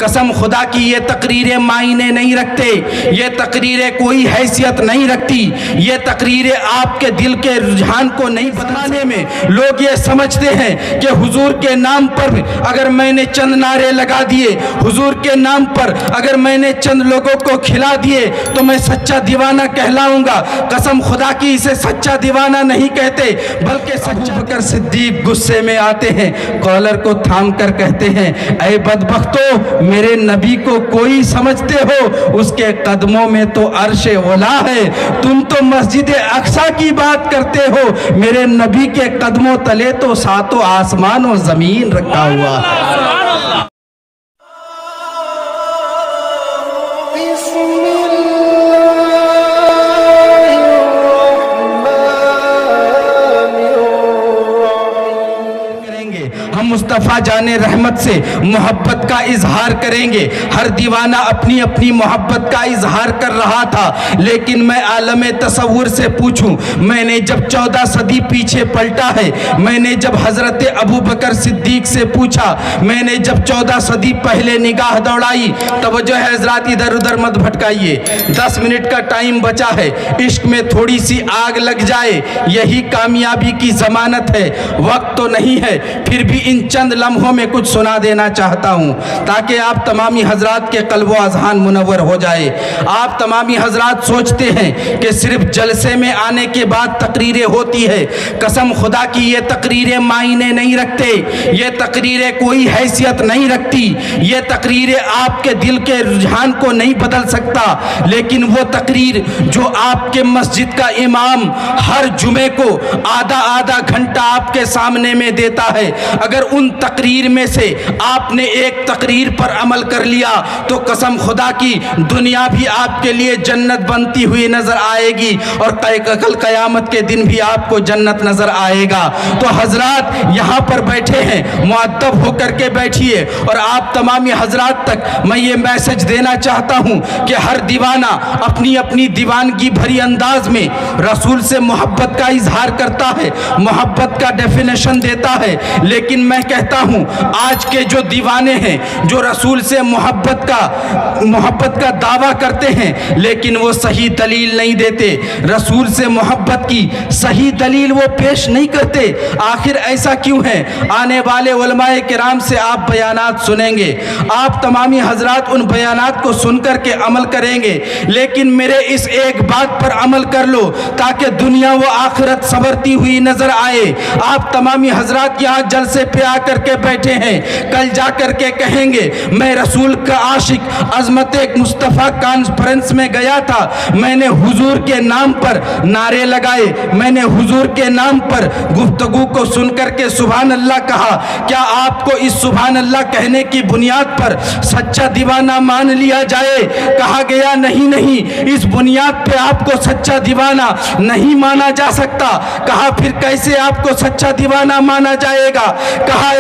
قسم خدا کی یہ تقریریں معنی نہیں رکھتے، یہ تقریریں کوئی حیثیت نہیں رکھتی، یہ تقریریں آپ کے دل کے رجحان کو نہیں بدلنے میں لوگ یہ سمجھتے ہیں کہ حضور کے نام پر اگر میں نے چند نعرے لگا دیے، حضور کے نام پر اگر میں نے چند لوگوں کو کھلا دیے تو میں سچا دیوانہ کہلاؤں گا۔ قسم خدا کی اسے سچا دیوانہ نہیں کہتے، بلکہ ابو بکر صدیق غصے میں آتے ہیں، کالر کو تھام کر کہتے ہیں اے بدبختو، میرے نبی کو کوئی سمجھتے ہو؟ اس کے قدموں میں تو عرش اولا ہے، تم تو مسجد اقصی کی بات کرتے ہو، میرے نبی کے قدموں تلے تو ساتوں آسمان و زمین رکھا ہوا ہے۔ مصطفیٰ جان رحمت سے محبت کا اظہار کریں گے۔ ہر دیوانہ اپنی اپنی محبت کا اظہار کر رہا تھا، لیکن میں عالم تصور سے پوچھوں، میں نے جب 14 صدی پیچھے پلٹا ہے، میں نے جب حضرت ابو بکر صدیق سے پوچھا، میں نے جب 14 صدی پہلے نگاہ دوڑائی، توجہ ہے حضرات، ادھر ادھر مت بھٹکائیے، 10 منٹ کا ٹائم بچا ہے، عشق میں تھوڑی سی آگ لگ جائے یہی کامیابی کی ضمانت ہے۔ وقت تو نہیں ہے، پھر بھی ان چند لمحوں میں کچھ سنا دینا چاہتا ہوں تاکہ آپ تمامی حضرات کے قلب و اذہان منور ہو جائے۔ آپ تمامی حضرات سوچتے ہیں کہ صرف جلسے میں آنے کے بعد تقریریں ہوتی ہے، قسم خدا کی یہ تقریریں معنی نہیں رکھتے، یہ تقریریں کوئی حیثیت نہیں رکھتی، یہ تقریریں آپ کے دل کے رجحان کو نہیں بدل سکتا، لیکن وہ تقریر جو آپ کے مسجد کا امام ہر جمعے کو آدھا گھنٹہ آپ کے سامنے میں دیتا ہے، اگر ان تقریر میں سے آپ نے ایک تقریر پر عمل کر لیا تو قسم خدا کی دنیا بھی آپ کے لیے جنت بنتی ہوئی نظر آئے گی، اور کل قیامت کے دن بھی آپ کو جنت نظر آئے گا۔ تو حضرات یہاں پر بیٹھے ہیں، مؤدب ہو کر کے بیٹھیے، اور آپ تمامی حضرات تک میں یہ میسج دینا چاہتا ہوں کہ ہر دیوانہ اپنی اپنی دیوانگی بھری انداز میں رسول سے محبت کا اظہار کرتا ہے، محبت کا ڈیفینیشن دیتا ہے، لیکن میں کہتا ہوں آج کے جو دیوانے ہیں، جو رسول سے محبت کا دعویٰ کرتے ہیں لیکن وہ صحیح دلیل نہیں دیتے، رسول سے محبت کی صحیح دلیل وہ پیش نہیں کرتے، آخر ایسا کیوں ہے؟ آنے والے علماء کرام سے آپ بیانات سنیں گے، آپ تمامی حضرات ان بیانات کو سن کر کے عمل کریں گے، لیکن میرے اس ایک بات پر عمل کر لو تاکہ دنیا و آخرت سنورتی ہوئی نظر آئے۔ آپ تمامی حضرات یہاں جلسے پہ آ کر کے بیٹھے ہیں، کل جا کر کے کہیں گے میں رسول کا عاشق عظمت مصطفیٰ کانفرنس میں گیا تھا، میں نے حضور کے نام پر نعرے لگائے، میں نے حضور کے نام پر گفتگو کو سن کر کے سبحان اللہ کہا، کیا آپ کو اس سبحان اللہ کہنے کی بنیاد پر سچا دیوانہ مان لیا جائے؟ کہا گیا نہیں، اس بنیاد پہ آپ کو سچا دیوانہ نہیں مانا جا سکتا۔ کہا پھر کیسے آپ کو سچا دیوانہ مانا جائے گا؟ کہا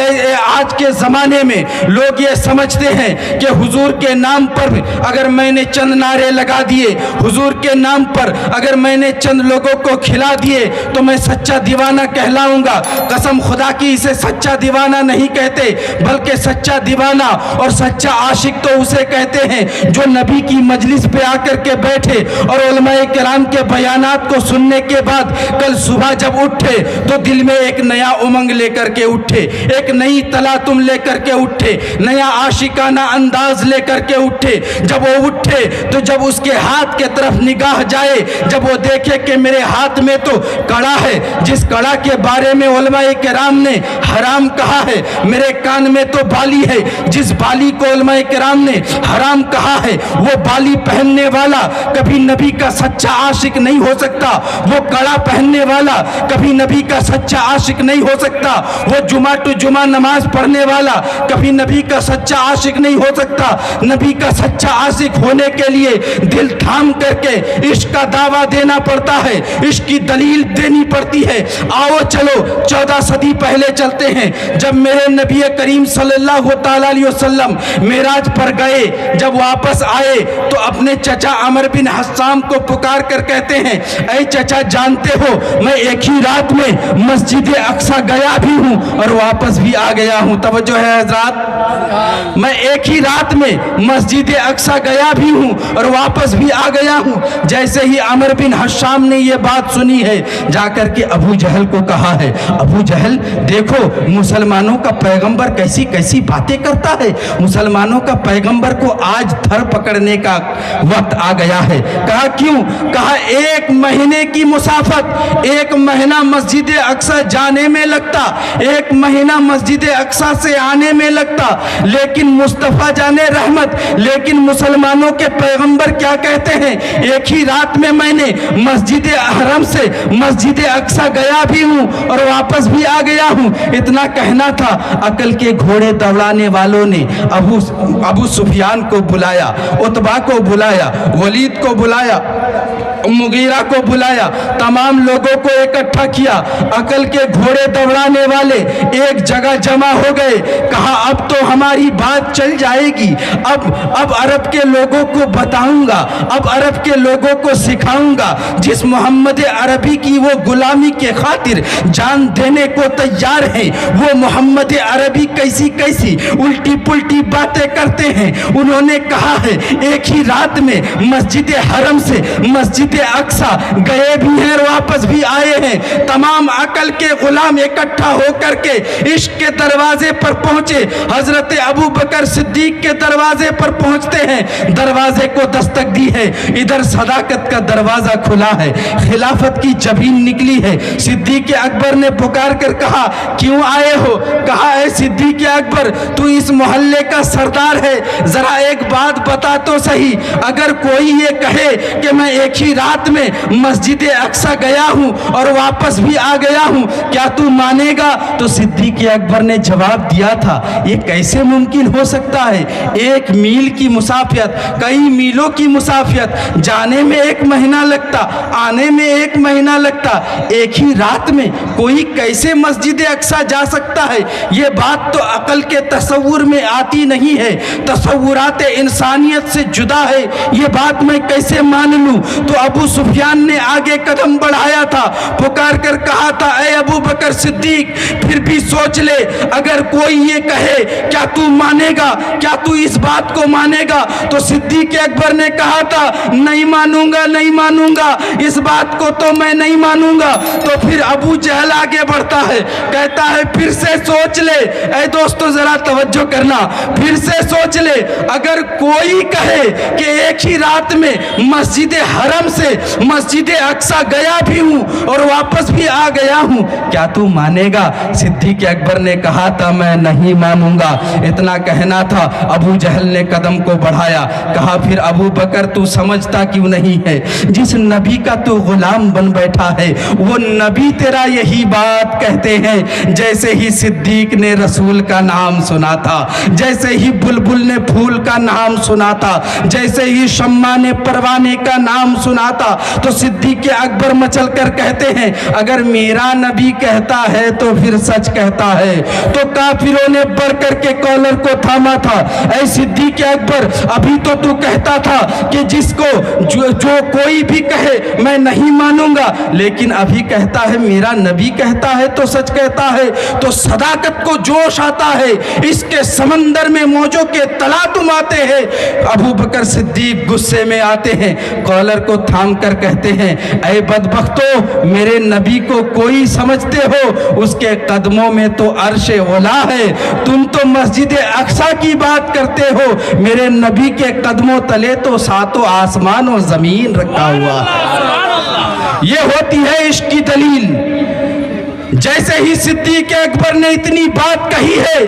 آج کے زمانے میں لوگ یہ سمجھتے ہیں کہ حضور کے نام پر اگر میں نے چند نعرے لگا دیے، حضور کے نام پر اگر میں نے چند لوگوں کو کھلا دیے تو میں سچا دیوانہ کہلاؤں گا۔ قسم خدا کی اسے سچا دیوانہ نہیں کہتے، بلکہ سچا دیوانہ اور سچا عاشق تو اسے کہتے ہیں جو نبی کی مجلس پہ آ کر کے بیٹھے اور علماء کرام کے بیانات کو سننے کے بعد کل صبح جب اٹھے تو دل میں ایک نیا امنگ لے کر کے اٹھے، ایک نئی تلاتم لے کر کے اٹھے، نیا عاشقانہ انداز لے کر کے اٹھے۔ جب وہ اٹھے تو جب اس کے ہاتھ کے طرف نگاہ جائے، جب وہ دیکھے کہ میرے ہاتھ میں تو کڑا ہے، جس کڑا کے بارے میں علماء کرام نے حرام کہا ہے، میرے کان میں تو بالی ہے، جس بالی کو علماء کرام نے حرام کہا ہے، وہ بالی پہننے والا کبھی نبی کا سچا عاشق نہیں ہو سکتا، وہ کڑا پہننے والا کبھی نبی کا سچا عاشق نہیں ہو سکتا، وہ جمعہ ٹو جمعہ نماز پڑھنے والا کبھی نبی کا سچا عاشق نہیں ہو سکتا۔ نبی کا سچا عاشق ہونے کے لیے دل تھام کر کے عشق کا دعویٰ دینا پڑتا ہے، عشق کی دلیل دینی پڑتی ہے۔ آؤ چلو 14 صدی پہلے چلتے ہیں، جب میرے نبی کریم صلی اللہ تعالیٰ علیہ وسلم معراج پر گئے، جب واپس آئے تو اپنے چچا عمر بن حسام کو پکار کر کہتے ہیں اے چچا جانتے ہو میں ایک ہی رات میں مسجد اقصی گیا بھی ہوں اور واپس भी आ गया हूँ। तवज्जो है हजरात, मैं एक ही रात में मस्जिद अक्सा गया भी हूँ और वापस भी आ गया हूँ। जैसे ही अमर बिन हशाम ने ये बात सुनी है, जाकर के अबू जहल को कहा है, अबू जहल देखो मुसलमानों का पैगंबर कैसी कैसी बातें करता है, मुसलमानों का पैगंबर को आज धर पकड़ने का वक्त आ गया है। कहा क्यों? कहा एक महीने की मुसाफत, एक महीना मस्जिद अक्सा जाने में लगता, एक महीना मस्जिद अक्सा से आने में लगता, लेकिन मुस्तफ़ा जाने रहमत, लेकिन मुसलमानों के पैगंबर क्या कहते हैं, एक ही रात में मैंने मस्जिद हरम से मस्जिद अक्सा गया भी हूँ और वापस भी आ गया हूँ। इतना कहना था, अकल के घोड़े दौड़ाने वालों ने अबू सुफियान को बुलाया, उतबा को बुलाया, वलीद को बुलाया, मुगीरा को बुलाया, तमाम लोगों को इकट्ठा किया। अकल के घोड़े दौड़ाने वाले एक जगह जमा हो गए। कहा अब तो हमारी बात चल जाएगी, अब अरब के लोगों को बताऊंगा, अब अरब के लोगों को सिखाऊंगा। जिस मोहम्मद अरबी की वो गुलामी के खातिर जान देने को तैयार है, वो मोहम्मद अरबी कैसी कैसी उल्टी पुल्टी बातें करते हैं। उन्होंने कहा है एक ही रात में मस्जिद हरम से मस्जिद अक्सा गए भी हैं और वापस भी आए हैं। तमाम अकल के गुलाम इकट्ठा होकर के इश्क के दरवाजे पर पहुंचे। हजरत अबू बकर सिद्दीक के दरवाजे पर पहुंचते हैं, दरवाजे को दस्तक दी है, इधर सदाकत का दरवाजा खुला है, खिलाफत की जबीन निकली है। सिद्दीक अकबर ने पुकार कर कहा क्यों आए हो? कहा है सिद्दीक अकबर तू इस मोहल्ले का सरदार है, जरा एक बात बता तो सही, अगर कोई ये कहे कि मैं एक ही रात में मस्जिद अक्सा गया हूं और वापस भी आ गया हूं, क्या तू मानेगा? तो सिद्दीक अकबर ने जवाब दिया था ये कैसे मुमकिन हो सकता है, एक मील की मुसाफियत, कई मीलों की मुसाफियत, जाने में एक महीना लगता, आने में एक महीना लगता, एक ही रात में कोई कैसे मस्जिद अक्सा जा सकता है? ये बात तो अकल के तसव्वुर में आती नहीं है, तसव्वुरात इंसानियत से जुदा है, ये बात मैं कैसे मान लूं? तो अबू सुफियान ने आगे कदम बढ़ाया था, पुकार कर कहा था ऐ अबू बकर सिद्दीक फिर भी सोच ले, अगर कोई ये कहे क्या तू मानेगा, क्या तू इस बात को मानेगा? तो सिद्दीक अकबर ने कहा था नहीं मानूंगा, नहीं मानूंगा, इस बात को तो मैं नहीं मानूंगा। तो फिर अबू जहल आगे बढ़ता है, कहता है फिर से सोच ले। ऐ दोस्तों जरा तवज्जो करना, फिर से सोच ले, अगर कोई कहे कि एक ही रात में मस्जिद हरम से मस्जिद अक्सा गया भी हूं और वापस भी आ गया हूं, क्या तू मानेगा? सिद्दीक अकबर ने कहा था मैं नहीं मानूंगा। इतना कहना था, अबू जहल ने कदम को बढ़ाया, कहा फिर अबू बकर तू समझता क्यों नहीं है, जिस नबी का तू गुलाम बन बैठा है वो नबी तेरा यही बात कहते हैं। जैसे ही सिद्दीक ने रसूल का नाम सुना था, जैसे ही बुलबुल ने फूल का नाम सुना था, जैसे ही शम्मा ने परवाने का नाम सुना था, तो सिद्दीक अकबर मचल कर कहते हैं अगर मेरा नबी कहता है तो फिर सच कहता है। तो काफिरों ने बढ़ करके कॉलर को थामा था, ऐ सिद्दीक अकबर अभी तो तू कहता था कि जिसको जो कोई भी कहे मैं नहीं मानूंगा, लेकिन अभी कहता है मेरा नबी कहता है तो सच कहता है। तो सदाकत को जोश आता है, इसके समंदर में मौजों के तला तुम आते हैं। अबू बकर सिद्दीक गुस्से में आते हैं, कॉलर को थाम कर कहते हैं ऐ बदबख्तो मेरे नबी को कोई समझते हो, उसके कदमों में तो अर्शे ओला है, तुम तो मस्जिद अक्सा की बात करते हो, मेरे नबी के कदमों तले तो सातों आसमान और जमीन रखा हुआ है। ये होती है इश्क की दलील। जैसे ही सिद्दीक अकबर ने इतनी बात कही है,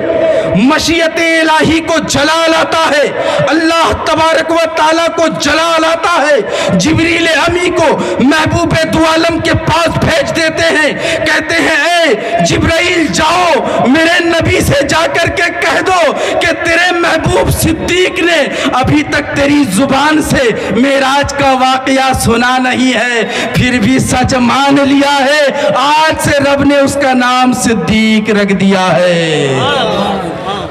मशीयत इलाही को जलाल आता है, अल्लाह तबारक व ताला को जलाल आता है। जिब्रील अमी को महबूब दो आलम के पास भेज देते हैं, कहते हैं ए जिब्राइल जाओ मेरे नबी से जाकर के कह दो कि तेरे महबूब सिद्दीक ने अभी तक तेरी जुबान से मेराज का वाकया सुना नहीं है, फिर भी सच मान लिया है, आज से रब ने उसका नाम सिद्दीक रख दिया है।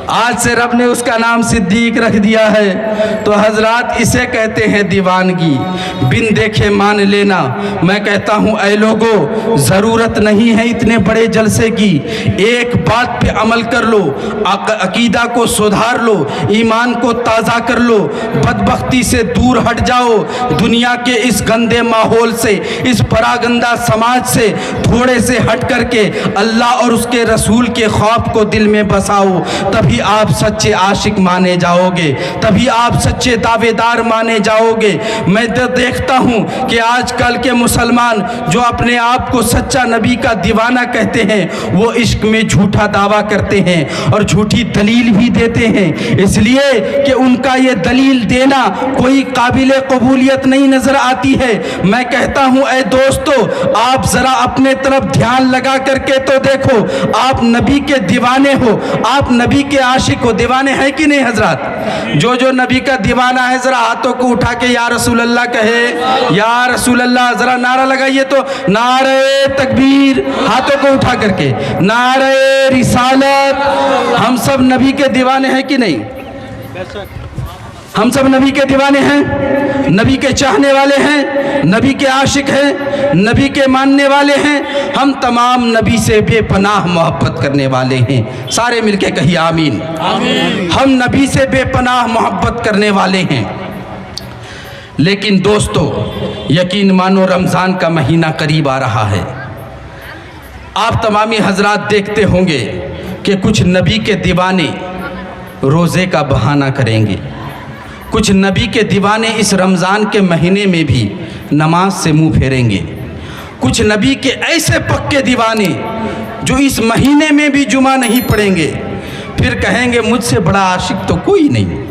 آج سے رب نے اس کا نام صدیق رکھ دیا ہے۔ تو حضرات اسے کہتے ہیں دیوانگی، بن دیکھے مان لینا۔ میں کہتا ہوں اے لوگو، ضرورت نہیں ہے اتنے بڑے جلسے کی، ایک بات پہ عمل کر لو، عقیدہ کو سدھار لو، ایمان کو تازہ کر لو، بدبختی سے دور ہٹ جاؤ، دنیا کے اس گندے ماحول سے، اس پراگندہ سماج سے تھوڑے سے ہٹ کر کے اللہ اور اس کے رسول کے خوف کو دل میں بساؤ، تبھی آپ سچے عاشق مانے جاؤ گے، تبھی آپ سچے دعوے دار مانے جاؤ گے۔ میں دیکھتا ہوں کہ آج کل کے مسلمان جو اپنے آپ کو سچا نبی کا دیوانہ کہتے ہیں، وہ عشق میں جھوٹا دعویٰ کرتے ہیں اور جھوٹی دلیل بھی دیتے ہیں، اس لیے کہ ان کا یہ دلیل دینا کوئی قابل قبولیت نہیں نظر آتی ہے۔ میں کہتا ہوں اے دوستو، آپ ذرا اپنے طرف دھیان لگا کر کے تو دیکھو، آپ نبی کے دیوانے ہو، آپ نبی کے عاشق ہو۔ دیوانے ہیں کہ نہیں حضرات؟ جو نبی کا دیوانہ ہے ذرا ہاتھوں کو اٹھا کے یا رسول اللہ کہے، یا رسول اللہ ذرا نعرہ لگائیے تو، نعرہ تکبیر، ہاتھوں کو اٹھا کر کے، نعرہ رسالت۔ ہم سب نبی کے دیوانے ہیں کہ نہیں؟ ہم سب نبی کے دیوانے ہیں، نبی کے چاہنے والے ہیں، نبی کے عاشق ہیں، نبی کے ماننے والے ہیں۔ ہم تمام نبی سے بے پناہ محبت کرنے والے ہیں، سارے مل کے کہیے آمین۔ ہم نبی سے بے پناہ محبت کرنے والے ہیں۔ لیکن دوستو یقین مانو، رمضان کا مہینہ قریب آ رہا ہے۔ آپ تمامی حضرات دیکھتے ہوں گے کہ کچھ نبی کے دیوانے روزے کا بہانہ کریں گے، کچھ نبی کے دیوانے اس رمضان کے مہینے میں بھی نماز سے منہ پھیریں گے، کچھ نبی کے ایسے پکے دیوانے جو اس مہینے میں بھی جمعہ نہیں پڑھیں گے، پھر کہیں گے مجھ سے بڑا عاشق تو کوئی نہیں،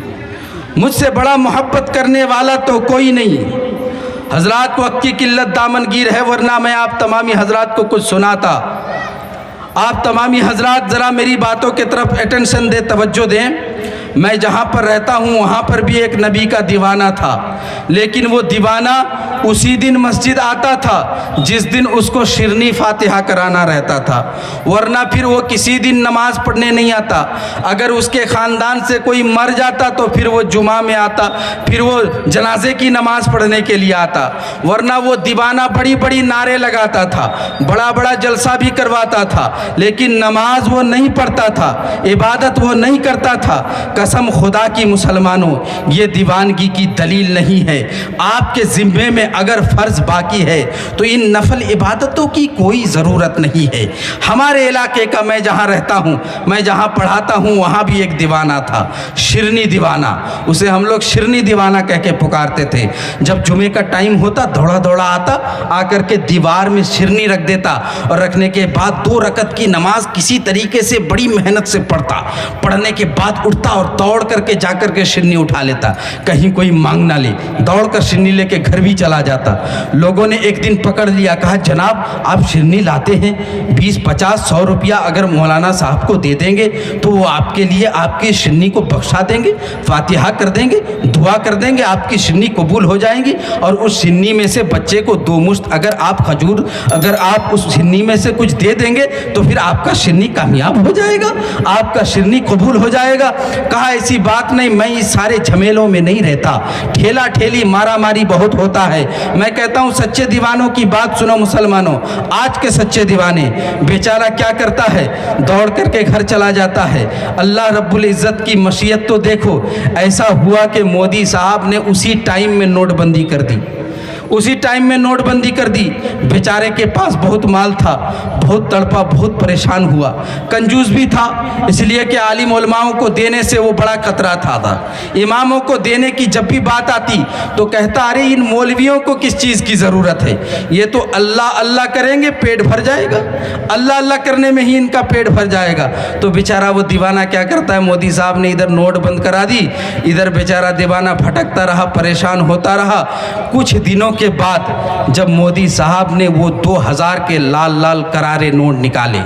مجھ سے بڑا محبت کرنے والا تو کوئی نہیں۔ حضرات وقت کی قلت دامن گیر ہے، ورنہ میں آپ تمامی حضرات کو کچھ سناتا۔ آپ تمامی حضرات ذرا میری باتوں کی طرف اٹینشن دیں، توجہ دیں۔ میں جہاں پر رہتا ہوں وہاں پر بھی ایک نبی کا دیوانہ تھا، لیکن وہ دیوانہ اسی دن مسجد آتا تھا جس دن اس کو شرنی فاتحہ کرانا رہتا تھا، ورنہ پھر وہ کسی دن نماز پڑھنے نہیں آتا۔ اگر اس کے خاندان سے کوئی مر جاتا تو پھر وہ جمعہ میں آتا، پھر وہ جنازے کی نماز پڑھنے کے لیے آتا، ورنہ وہ دیوانہ بڑی بڑی نعرے لگاتا تھا، بڑا بڑا جلسہ بھی کرواتا تھا، لیکن نماز وہ نہیں پڑھتا تھا، عبادت وہ نہیں کرتا تھا۔ قسم خدا کی مسلمانوں، یہ دیوانگی کی دلیل نہیں ہے۔ آپ کے ذمے میں اگر فرض باقی ہے تو ان نفل عبادتوں کی کوئی ضرورت نہیں ہے۔ ہمارے علاقے کا، میں جہاں رہتا ہوں، میں جہاں پڑھاتا ہوں، وہاں بھی ایک دیوانہ تھا، شرنی دیوانہ۔ اسے ہم لوگ شرنی دیوانہ کہہ کے پکارتے تھے۔ جب جمعے کا ٹائم ہوتا دوڑا دوڑا آتا، آ کر کے دیوار میں شرنی رکھ دیتا، اور رکھنے کے بعد 2 رکعت کی نماز کسی طریقے سے بڑی محنت سے پڑھتا، پڑھنے کے بعد اٹھتا اور دوڑ کر کے جا کر کے شرنی اٹھا لیتا، کہیں کوئی مانگ نہ لے، دوڑ کر شرنی لے کے گھر بھی چلا جاتا۔ لوگوں نے ایک دن پکڑ لیا، کہا جناب آپ شرنی لاتے ہیں، 20 50 100 روپیہ اگر مولانا صاحب کو دے دیں گے تو وہ آپ کے لیے آپ کی شرنی کو بخشا دیں گے، فاتحہ کر دیں گے، دعا کر دیں گے، آپ کی شرنی قبول ہو جائیں گی، اور اس شرنی میں سے بچے کو 2 مشت اگر آپ کھجور، اگر آپ اس شرنی میں سے کچھ دے دیں گے تو پھر آپ کا شرنی کامیاب ہو جائے گا، آپ کا شرنی قبول ہو جائے گا۔ کہا ایسی بات نہیں، میں اس سارے جھمیلوں میں نہیں رہتا، ٹھیلا ٹھیلی مارا ماری بہت ہوتا ہے۔ میں کہتا ہوں سچے دیوانوں کی بات سنو مسلمانوں۔ آج کے سچے دیوانے بیچارہ کیا کرتا ہے، دوڑ کر کے گھر چلا جاتا ہے۔ اللہ رب العزت کی مشیت تو دیکھو، ایسا ہوا کہ مودی صاحب نے اسی ٹائم میں نوٹ بندی کر دی، اسی ٹائم میں نوٹ بندی کر دی۔ بیچارے کے پاس بہت مال تھا، بہت تڑپا، بہت پریشان ہوا، کنجوس بھی تھا، اس لیے کہ عالم علماؤں کو دینے سے وہ بڑا خطرہ تھا۔ اماموں کو دینے کی جب بھی بات آتی تو کہتا ارے ان مولویوں کو کس چیز کی ضرورت ہے، یہ تو اللہ اللہ کریں گے پیٹ بھر جائے گا، اللہ اللہ کرنے میں ہی ان کا پیٹ بھر جائے گا۔ تو بیچارہ وہ دیوانہ کیا کرتا ہے، مودی صاحب نے ادھر نوٹ بند کرا دی، ادھر بیچارہ دیوانہ بھٹکتا رہا، پریشان ہوتا رہا۔ کچھ دنوں کے بعد جب مودی صاحب نے وہ 2000 کے لال لال کرارے نوٹ نکالے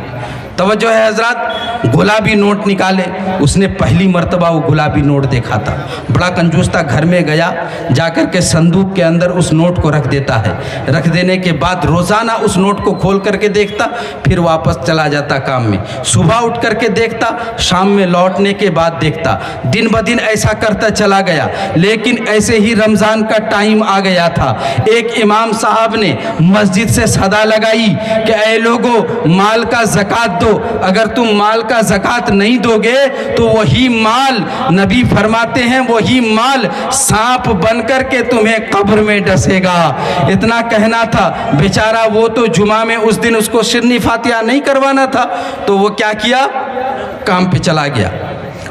तवज्जो है हजरत, गुलाबी नोट निकाले। उसने पहली मर्तबा वो गुलाबी नोट देखा था, बड़ा कंजूस था। घर में गया, जाकर के संदूक के अंदर उस नोट को रख देता है। रख देने के बाद रोज़ाना उस नोट को खोल करके देखता, फिर वापस चला जाता काम में। सुबह उठ करके देखता, शाम में लौटने के बाद देखता। दिन ब दिन ऐसा करता चला गया। लेकिन ऐसे ही रमज़ान का टाइम आ गया था। एक इमाम साहब ने मस्जिद से सदा लगाई कि ऐ लोगों, माल का ज़कात दो। अगर तुम माल का ज़कात नहीं दोगे तो वही माल, नबी फरमाते हैं, वही माल सांप बनकर के तुम्हें कब्र में डसेगा। इतना कहना था। बेचारा वो तो जुमा में उस दिन उसको शिरनी फातिहा नहीं करवाना था, तो वो क्या किया, काम पे चला गया।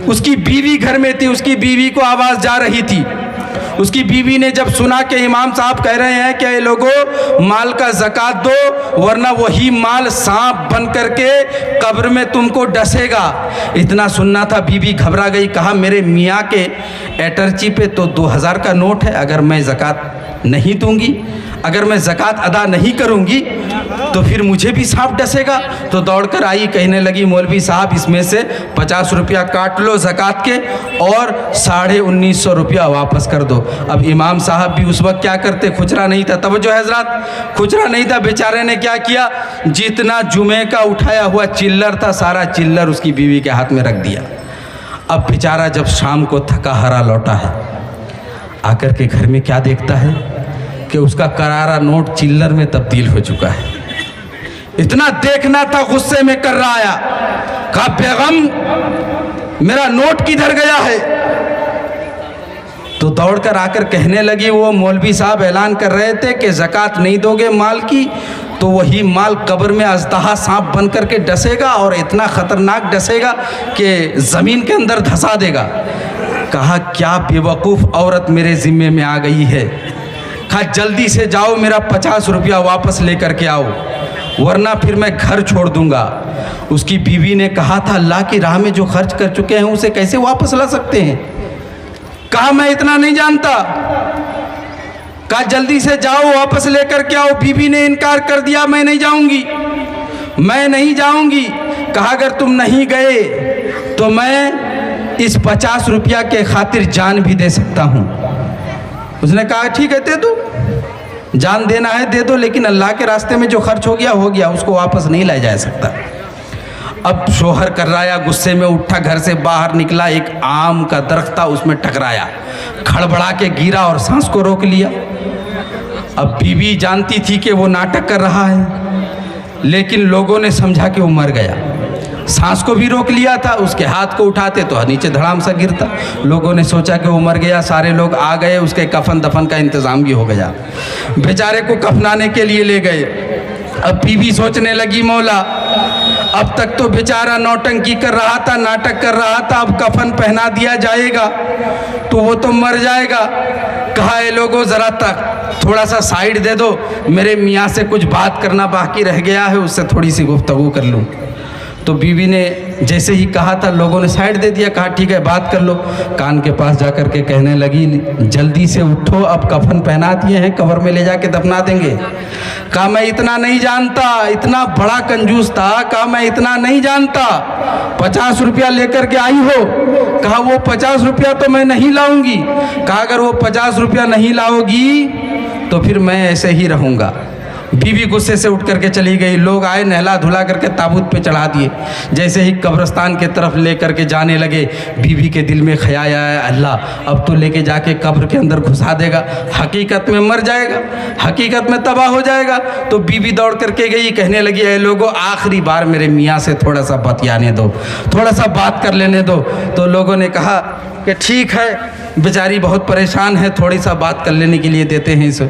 उसकी बीवी घर में थी, उसकी बीवी को आवाज़ जा रही थी। उसकी बीवी ने जब सुना कि इमाम साहब कह रहे हैं कि ये लोगों माल का ज़कात दो, वरना वही माल सांप बन करके कब्र में तुमको डसेगा, इतना सुनना था। बीवी घबरा गई। कहा मेरे मियाँ के एटर्ची पे तो 2000 का नोट है, अगर मैं ज़कात नहीं दूंगी, अगर मैं ज़कात अदा नहीं करूंगी तो फिर मुझे भी सांप डसेगा। तो दौड़कर आई, कहने लगी मौलवी साहब इसमें से 50 रुपया काट लो ज़कात के और 1950 रुपया वापस कर दो। अब इमाम साहब भी उस वक्त क्या करते, खुचरा नहीं था। तवज्जो है हज़रात, खुचरा नहीं था। बेचारे ने क्या किया, जितना जुमे का उठाया हुआ चिल्लर था, सारा चिल्लर उसकी बीवी के हाथ में रख दिया। अब बेचारा जब शाम को थका हारा लौटा है, आकर के घर में क्या देखता है कि उसका करारा नोट चिल्लर में तब्दील हो चुका है। इतना देखना था, गुस्से में कर रहा आया। कहा बेगम मेरा नोट किधर गया है? तो दौड़कर आकर कहने लगी, वो मौलवी साहब ऐलान कर रहे थे कि ज़कात नहीं दोगे माल की तो वही माल कब्र में अजदहा सांप बन करके डसेगा और इतना ख़तरनाक डसेगा कि ज़मीन के अंदर धंसा देगा। कहा क्या बेवकूफ़ औरत मेरे ज़िम्मे में आ गई है। कहा जल्दी से जाओ, मेरा 50 रुपया वापस लेकर के आओ, वरना फिर मैं घर छोड़ दूंगा। उसकी बीवी ने कहा था अल्लाह की राह में जो खर्च कर चुके हैं उसे कैसे वापस ला सकते हैं। कहा मैं इतना नहीं जानता। कहा जल्दी से जाओ, वापस लेकर के आओ। बीवी ने इनकार कर दिया, मैं नहीं जाऊंगी, मैं नहीं जाऊंगी। कहा अगर तुम नहीं गए तो मैं इस 50 रुपया के खातिर जान भी दे सकता हूँ। उसने कहा ठीक है दे दो, जान देना है दे दो, लेकिन अल्लाह के रास्ते में जो खर्च हो गया, उसको वापस नहीं लाया जा सकता। अब शोहर कर्राया, गुस्से में उठा, घर से बाहर निकला, एक आम का दरख्त था उसमें टकराया, खड़बड़ा के गिरा और सांस को रोक लिया। अब बीवी जानती थी कि वो नाटक कर रहा है, लेकिन लोगों ने समझा कि वो मर गया। सांस को भी रोक लिया था, उसके हाथ को उठाते तो नीचे धड़ाम सा गिरता। लोगों ने सोचा कि वो मर गया, सारे लोग आ गए, उसके कफन दफन का इंतज़ाम भी हो गया। बेचारे को कफनाने के लिए ले गए। अब बीवी सोचने लगी मौला अब तक तो बेचारा नौटंकी कर रहा था, नाटक कर रहा था, अब कफन पहना दिया जाएगा तो वो तो मर जाएगा। कहा ये लोगों ज़रा तक थोड़ा सा साइड दे दो, मेरे मियाँ से कुछ बात करना बाकी रह गया है, उससे थोड़ी सी गुफ्तगू कर लूँ। तो बीवी ने जैसे ही कहा था, लोगों ने साइड दे दिया। कहा ठीक है बात कर लो। कान के पास जा कर के कहने लगी जल्दी से उठो, अब कफन पहना दिए हैं, कब्र में ले जाके दफना देंगे। कहा मैं इतना नहीं जानता, इतना बड़ा कंजूस था। कहा मैं इतना नहीं जानता, 50 रुपया लेकर के आई हो। कहा वो 50 रुपया तो मैं नहीं लाऊंगी। कहा अगर वो 50 रुपया नहीं लाओगी तो फिर मैं ऐसे ही रहूँगा। बीवी गुस्से से उठ करके चली गई। लोग आए, नहला धुला करके ताबूत पे चढ़ा दिए। जैसे ही कब्रिस्तान के तरफ ले करके जाने लगे, बीवी के दिल में ख्याल आया अल्लाह अब तो लेके जाके कब्र के अंदर घुसा देगा, हकीकत में मर जाएगा, हकीकत में तबाह हो जाएगा। तो बीवी दौड़ करके गई, कहने लगी ऐ लोगों आखिरी बार मेरे मियाँ से थोड़ा सा बतियाने दो, थोड़ा सा बात कर लेने दो। तो लोगों ने कहा कि ठीक है, बेचारी बहुत परेशान है, थोड़ी सा बात कर लेने के लिए देते हैं इसे।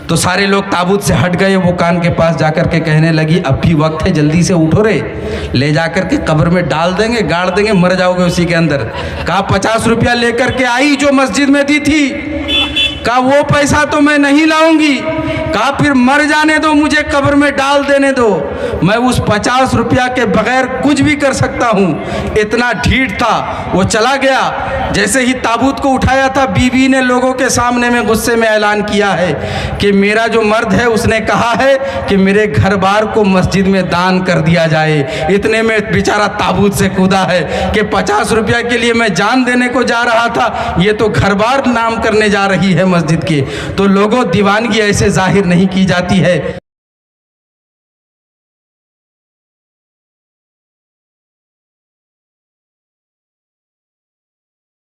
तो सारे लोग ताबूत से हट गए। वो कान के पास जाकर के कहने लगी अब भी वक्त है, जल्दी से उठो रे, ले जाकर के कब्र में डाल देंगे, गाड़ देंगे, मर जाओगे उसी के अंदर। कहा 50 रुपया लेकर के आई जो मस्जिद में दी थी। कहा वो पैसा तो मैं नहीं लाऊंगी, कहा फिर मर जाने दो, मुझे कब्र में डाल देने दो, मैं उस 50 रुपया के बगैर कुछ भी कर सकता हूँ। इतना ढीठ था। वो चला गया। जैसे ही ताबूत को उठाया था, बीवी ने लोगों के सामने में गुस्से में ऐलान किया है कि मेरा जो मर्द है उसने कहा है कि मेरे घर बार को मस्जिद में दान कर दिया जाए। इतने में बेचारा ताबूत से कूदा है कि 50 रुपया के लिए मैं जान देने को जा रहा था, ये तो घर बार नाम करने जा रही है मस्जिद के। तो लोगों, दीवानगी ऐसे जाहिर नहीं की जाती है।